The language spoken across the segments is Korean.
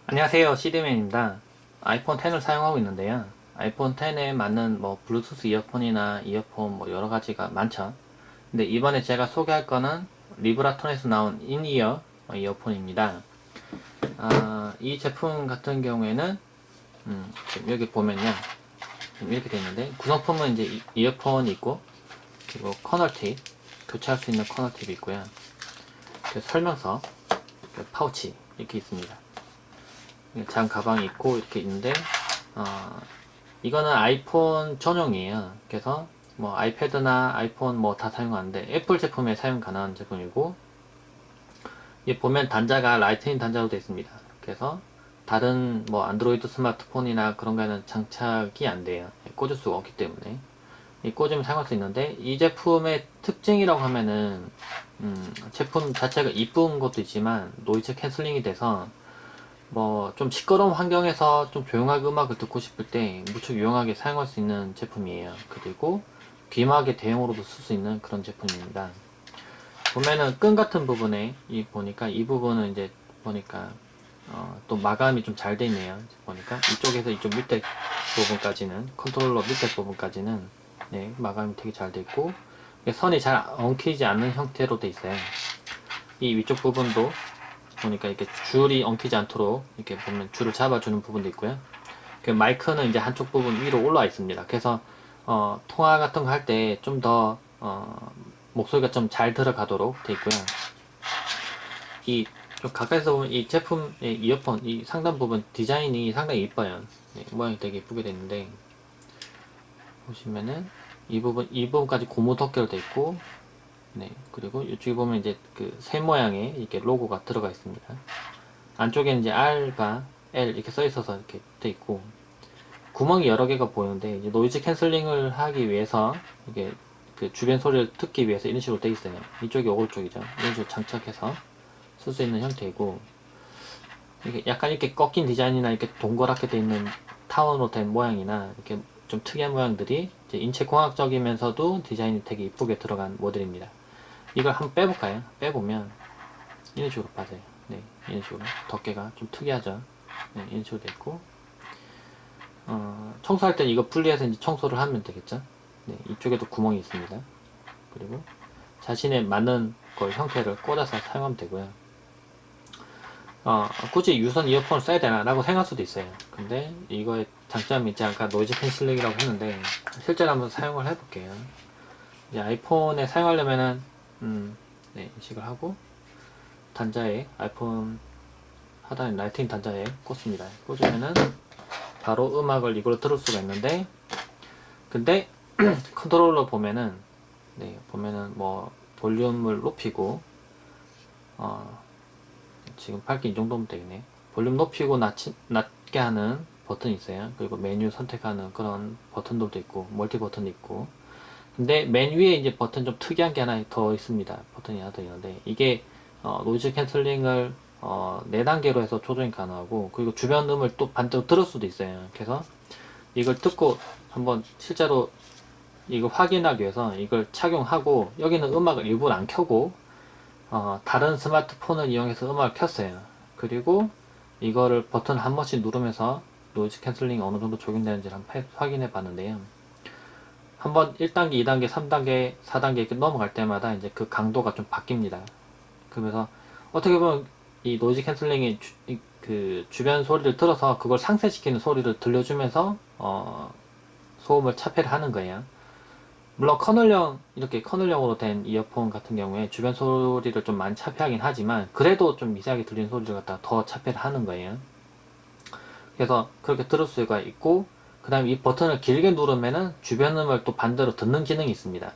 안녕하세요, CD맨입니다. 아이폰 10을 사용하고 있는데요. 아이폰 10에 맞는 블루투스 이어폰이나 이어폰 여러 가지가 많죠. 근데 이번에 제가 소개할 거는 리브라톤에서 나온 인이어 이어폰입니다. 이 제품 같은 경우에는 지금 여기 보면요, 지금 이렇게 되어 있는데 구성품은 이제 이어폰이 있고, 그리고 커널 팁, 교체할 수 있는 커널 팁이 있고요. 그 설명서, 그 파우치 이렇게 있습니다. 장 가방이 있고 이렇게 있는데, 이거는 아이폰 전용이에요. 그래서 아이패드나 아이폰 다 사용하는데 애플 제품에 사용 가능한 제품이고, 이 보면 단자가 라이트닝 단자로 되어 있습니다. 그래서 다른 안드로이드 스마트폰이나 그런 거에는 장착이 안 돼요. 꽂을 수가 없기 때문에. 이 꽂으면 사용할 수 있는데, 이 제품의 특징이라고 하면은 제품 자체가 이쁜 것도 있지만 노이즈 캔슬링이 돼서 좀 시끄러운 환경에서 좀 조용하게 음악을 듣고 싶을 때 무척 유용하게 사용할 수 있는 제품이에요. 그리고 귀마개 대용으로도 쓸 수 있는 그런 제품입니다. 보면은 끈 같은 부분에 보니까 이 부분은 이제 보니까 또 마감이 좀 잘 돼 있네요. 보니까 이쪽에서 이쪽 밑에 부분까지는, 컨트롤러 밑에 부분까지는 마감이 되게 잘 돼 있고, 선이 잘 엉키지 않는 형태로 돼 있어요. 이 위쪽 부분도 보니까 이렇게 줄이 엉키지 않도록 이렇게 보면 줄을 잡아주는 부분도 있고요. 그 마이크는 이제 한쪽 부분 위로 올라와 있습니다. 그래서 통화 같은 거 할 때 좀 더 목소리가 좀 잘 들어가도록 돼 있고요. 이 좀 가까이서 보면 이 제품의 이어폰 이 상단 부분 디자인이 상당히 이뻐요. 모양이 되게 이쁘게 됐는데, 보시면은 이 부분까지 고무 덮개로 돼 있고, 그리고 이쪽에 보면 이제 그 새 모양의 이렇게 로고가 들어가 있습니다. 안쪽에 이제 R과 L 이렇게 써 있어서 이렇게 돼 있고, 구멍이 여러 개가 보이는데 이제 노이즈 캔슬링을 하기 위해서 이게 그 주변 소리를 듣기 위해서 이런 식으로 돼 있어요. 이쪽이 오른쪽이죠. 이런 식으로 장착해서 쓸 수 있는 형태이고, 이게 약간 이렇게 꺾인 디자인이나 이렇게 동그랗게 돼 있는 타원으로 된 모양이나 이렇게 좀 특이한 모양들이 이제 인체 공학적이면서도 디자인이 되게 이쁘게 들어간 모델입니다. 이걸 한번 빼볼까요? 빼보면 이런 식으로 빠져요. 이런 식으로 덮개가 좀 특이하죠. 이런 식으로 돼 있고, 청소할 때 이거 분리해서 이제 청소를 하면 되겠죠. 이쪽에도 구멍이 있습니다. 그리고 자신에 맞는 걸 형태를 꽂아서 사용하면 되고요. 굳이 유선 이어폰을 써야 되나 라고 생각할 수도 있어요. 근데 이거의 장점이 이제 아까 노이즈 캔슬링이라고 했는데, 실제로 한번 사용을 해볼게요. 이제 아이폰에 사용하려면은 인식을 하고 단자에, 아이폰 하단에 라이팅 단자에 꽂습니다. 꽂으면은 바로 음악을 이걸로 들을 수가 있는데, 근데 컨트롤러 보면은 보면은 볼륨을 높이고, 지금 밝기 이 정도면 되겠네. 볼륨 높이고 낮게 하는 버튼이 있어요. 그리고 메뉴 선택하는 그런 버튼들도 있고, 멀티 버튼도 있고. 근데 맨 위에 이제 버튼 좀 특이한 게 하나 더 있습니다. 버튼이 하나 더 있는데, 이게 노이즈 캔슬링을 4단계로 해서 조정이 가능하고, 그리고 주변 음을 또 반대로 들을 수도 있어요. 그래서 이걸 듣고 한번 실제로 이거 확인하기 위해서 이걸 착용하고, 여기는 음악을 일부러 안 켜고 다른 스마트폰을 이용해서 음악을 켰어요. 그리고 이거를 버튼 한 번씩 누르면서 노이즈 캔슬링이 어느 정도 적용되는지 한번 확인해 봤는데요. 한번 1단계, 2단계, 3단계, 4단계 이렇게 넘어갈 때마다 이제 그 강도가 좀 바뀝니다. 그래서 어떻게 보면 이 노이즈 캔슬링이 그 주변 소리를 들어서 그걸 상쇄시키는 소리를 들려주면서 소음을 차폐를 하는 거예요. 물론 이렇게 커널형으로 된 이어폰 같은 경우에 주변 소리를 좀 많이 차폐하긴 하지만, 그래도 좀 미세하게 들리는 소리를 갖다 더 차폐를 하는 거예요. 그래서 그렇게 들을 수가 있고, 그 다음에 이 버튼을 길게 누르면은 주변 음을 또 반대로 듣는 기능이 있습니다.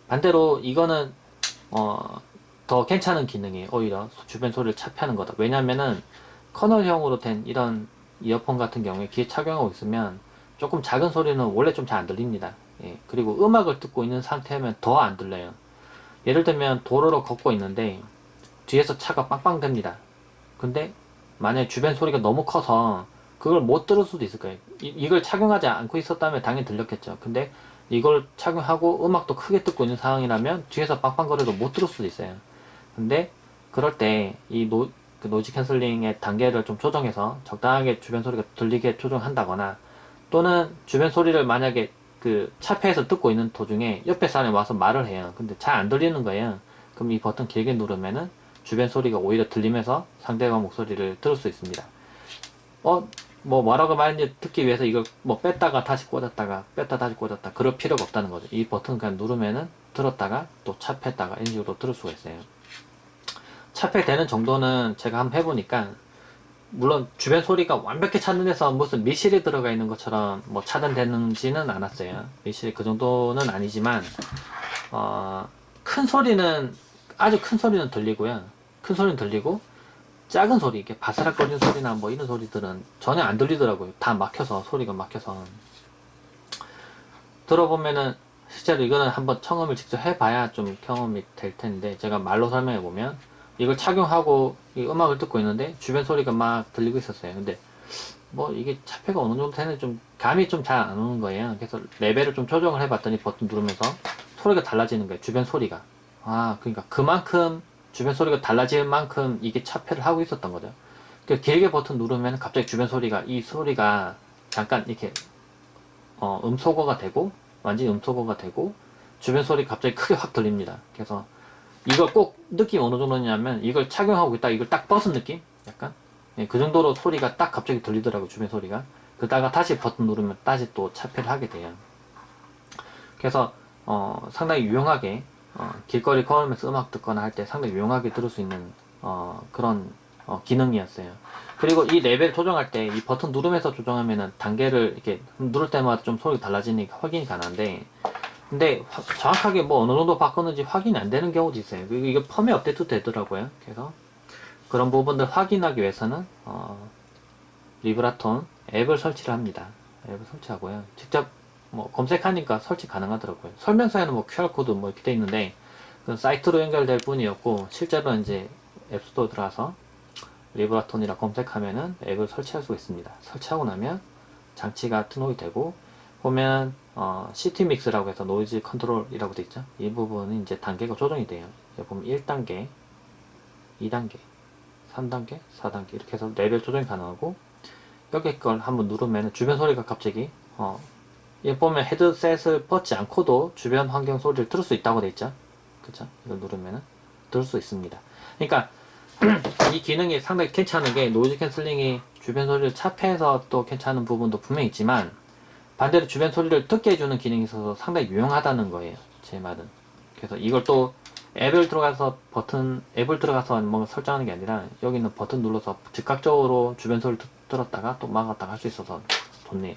반대로 이거는 더 괜찮은 기능이에요. 오히려 주변 소리를 차폐하는 거다. 왜냐면은 커널형으로 된 이런 이어폰 같은 경우에 귀에 착용하고 있으면 조금 작은 소리는 원래 좀 잘 안 들립니다. 그리고 음악을 듣고 있는 상태면 더 안 들려요. 예를 들면 도로로 걷고 있는데 뒤에서 차가 빵빵 됩니다. 근데 만약에 주변 소리가 너무 커서 그걸 못 들을 수도 있을 거예요. 이걸 착용하지 않고 있었다면 당연히 들렸겠죠. 근데 이걸 착용하고 음악도 크게 듣고 있는 상황이라면 뒤에서 빵빵거려도 못 들을 수도 있어요. 근데 그럴 때 이 그 노이즈 캔슬링의 단계를 좀 조정해서 적당하게 주변 소리가 들리게 조정한다거나, 또는 주변 소리를 만약에 그 차폐에서 듣고 있는 도중에 옆에 사람이 와서 말을 해요. 근데 잘 안 들리는 거예요. 그럼 이 버튼 길게 누르면은 주변 소리가 오히려 들리면서 상대방 목소리를 들을 수 있습니다. 뭐라고 말했는지 듣기 위해서 이걸 뭐 뺐다가 다시 꽂았다가 뺐다 다시 꽂았다 그럴 필요가 없다는 거죠. 이 버튼 그냥 누르면은 들었다가 또 차폐했다가 이런 식으로 들을 수가 있어요. 차폐되는 정도는 제가 한번 해보니까, 물론 주변 소리가 완벽히 차단돼서 무슨 미실이 들어가 있는 것처럼 뭐 차단되는지는 않았어요. 미실이 그 정도는 아니지만, 큰 소리는, 아주 큰 소리는 들리고요. 큰 소리는 들리고, 작은 소리, 이렇게 바스락거리는 소리나 뭐 이런 소리들은 전혀 안 들리더라고요. 다 막혀서, 소리가 막혀서. 들어보면은, 실제로 이거는 한번 청음을 직접 해봐야 좀 경험이 될 텐데, 제가 말로 설명해보면, 이걸 착용하고 이 음악을 듣고 있는데 주변 소리가 막 들리고 있었어요. 근데 뭐 이게 차폐가 어느 정도 되는지 좀 감이 좀 잘 안 오는 거예요. 그래서 레벨을 좀 조정을 해봤더니 버튼 누르면서 소리가 달라지는 거예요. 주변 소리가. 그러니까 그만큼 주변 소리가 달라질 만큼 이게 차폐를 하고 있었던 거죠. 그러니까 길게 버튼 누르면 갑자기 주변 소리가, 이 소리가 잠깐 이렇게 음소거가 되고, 완전히 음소거가 되고, 주변 소리 갑자기 크게 확 들립니다. 그래서 이걸 꼭 느낌 어느 정도냐면, 이걸 착용하고 있다 이걸 딱 벗은 느낌? 약간? 예, 그 정도로 소리가 딱 갑자기 들리더라고, 주변 소리가. 그러다가 다시 버튼 누르면 다시 또 차폐를 하게 돼요. 그래서 상당히 유용하게, 길거리 걸으면서 음악 듣거나 할 때 상당히 유용하게 들을 수 있는 그런 기능이었어요. 그리고 이 레벨 조정할 때 이 버튼 누르면서 조정하면은 단계를 이렇게 누를 때마다 좀 소리가 달라지니까 확인이 가능한데, 근데 정확하게 뭐 어느 정도 바꿨는지 확인이 안 되는 경우도 있어요. 그리고 이게 펌웨어 업데이트 되더라고요. 그래서 그런 부분들 확인하기 위해서는 리브라톤 앱을 설치를 합니다. 앱을 설치하고요. 직접 뭐 검색하니까 설치 가능하더라고요. 설명서에는 뭐 QR코드 뭐 이렇게 돼 있는데, 그 사이트로 연결될 뿐이었고, 실제로 이제 앱스토어 들어가서 리브라톤이라 검색하면은 앱을 설치할 수 있습니다. 설치하고 나면 장치가 등록이 되고, 보면 시티 믹스라고 해서 노이즈 컨트롤이라고 돼 있죠. 이 부분은 이제 단계가 조정이 돼요. 여기 보면 1단계, 2단계, 3단계, 4단계 이렇게 해서 레벨 조정이 가능하고, 여기 걸 한번 누르면 주변 소리가 갑자기 여기 보면 헤드셋을 벗지 않고도 주변 환경 소리를 들을 수 있다고 돼 있죠. 그쵸? 이걸 누르면은 들을 수 있습니다. 그러니까 이 기능이 상당히 괜찮은 게, 노이즈 캔슬링이 주변 소리를 차폐해서 또 괜찮은 부분도 분명히 있지만, 반대로 주변 소리를 듣게 해주는 기능이 있어서 상당히 유용하다는 거예요. 제 말은. 그래서 이걸 또 앱을 들어가서 뭔가 설정하는 게 아니라, 여기 있는 버튼 눌러서 즉각적으로 주변 소리를 들었다가 또 막았다가 할 수 있어서 좋네요.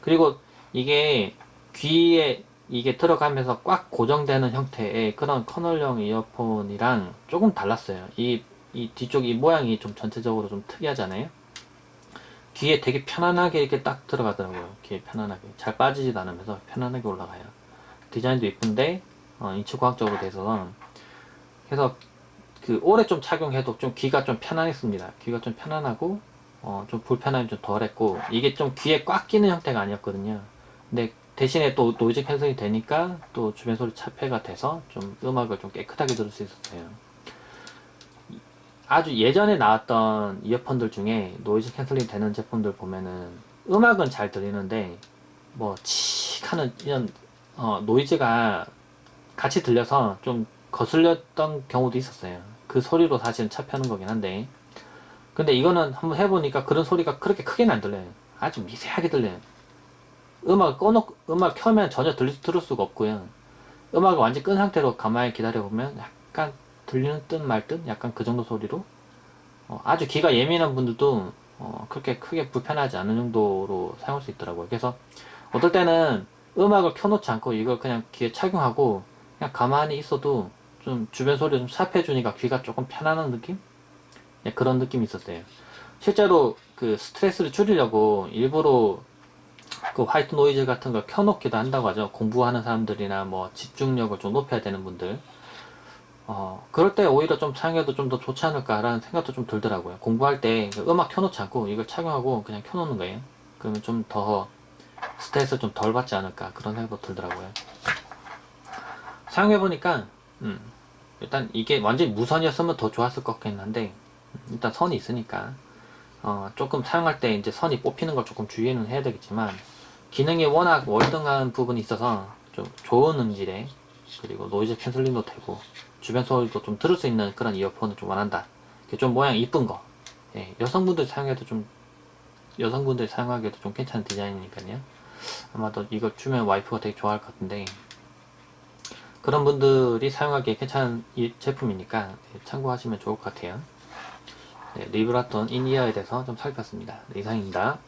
그리고 이게 귀에 이게 들어가면서 꽉 고정되는 형태의 그런 커널형 이어폰이랑 조금 달랐어요. 이 뒤쪽 이 모양이 좀 전체적으로 좀 특이하잖아요. 귀에 되게 편안하게 이렇게 딱 들어가더라고요. 귀에 편안하게. 잘 빠지지도 않으면서 편안하게 올라가요. 디자인도 이쁜데, 인체과학적으로 돼서, 그래서 그 오래 좀 착용해도 좀 귀가 좀 편안했습니다. 귀가 좀 편안하고, 좀 불편함이 좀 덜했고, 이게 좀 귀에 꽉 끼는 형태가 아니었거든요. 근데 대신에 또 노이즈 캔슬이 되니까 또 주변 소리 차폐가 돼서 좀 음악을 좀 깨끗하게 들을 수 있었어요. 아주 예전에 나왔던 이어폰들 중에 노이즈 캔슬링 되는 제품들 보면은 음악은 잘 들리는데 뭐 칙 하는 이런 노이즈가 같이 들려서 좀 거슬렸던 경우도 있었어요. 그 소리로 사실은 차폐하는 거긴 한데, 근데 이거는 한번 해보니까 그런 소리가 그렇게 크게는 안 들려요. 아주 미세하게 들려요. 음악 켜면 전혀 들을 수가 없고요. 음악을 완전히 끈 상태로 가만히 기다려보면 약간 들리는 듯 말 듯 약간 그 정도 소리로, 아주 귀가 예민한 분들도 그렇게 크게 불편하지 않은 정도로 사용할 수 있더라고요. 그래서 어떨 때는 음악을 켜놓지 않고 이걸 그냥 귀에 착용하고 그냥 가만히 있어도 좀 주변 소리 좀 삽해주니까 귀가 조금 편안한 느낌? 네, 그런 느낌이 있었어요. 실제로 그 스트레스를 줄이려고 일부러 그 화이트 노이즈 같은 걸 켜놓기도 한다고 하죠. 공부하는 사람들이나 뭐 집중력을 좀 높여야 되는 분들. 그럴 때 오히려 좀 사용해도 좀 더 좋지 않을까라는 생각도 좀 들더라고요. 공부할 때 음악 켜놓지 않고 이걸 착용하고 그냥 켜놓는 거예요. 그러면 좀 더 스트레스 좀 덜 받지 않을까, 그런 생각도 들더라고요. 사용해보니까 일단 이게 완전히 무선이었으면 더 좋았을 것 같긴 한데, 일단 선이 있으니까 조금 사용할 때 이제 선이 뽑히는 걸 조금 주의는 해야 되겠지만 기능이 워낙 월등한 부분이 있어서 좀 좋은 음질에 그리고 노이즈 캔슬링도 되고 주변 소리도 좀 들을 수 있는 그런 이어폰을 좀 원한다. 좀 모양 이쁜 거. 예, 여성분들 사용하기에도 좀 괜찮은 디자인이니까요. 아마도 이걸 주면 와이프가 되게 좋아할 것 같은데 그런 분들이 사용하기에 괜찮은 이 제품이니까 참고하시면 좋을 것 같아요. 네, 리브라톤 인이어에 대해서 좀 살펴봤습니다. 네, 이상입니다.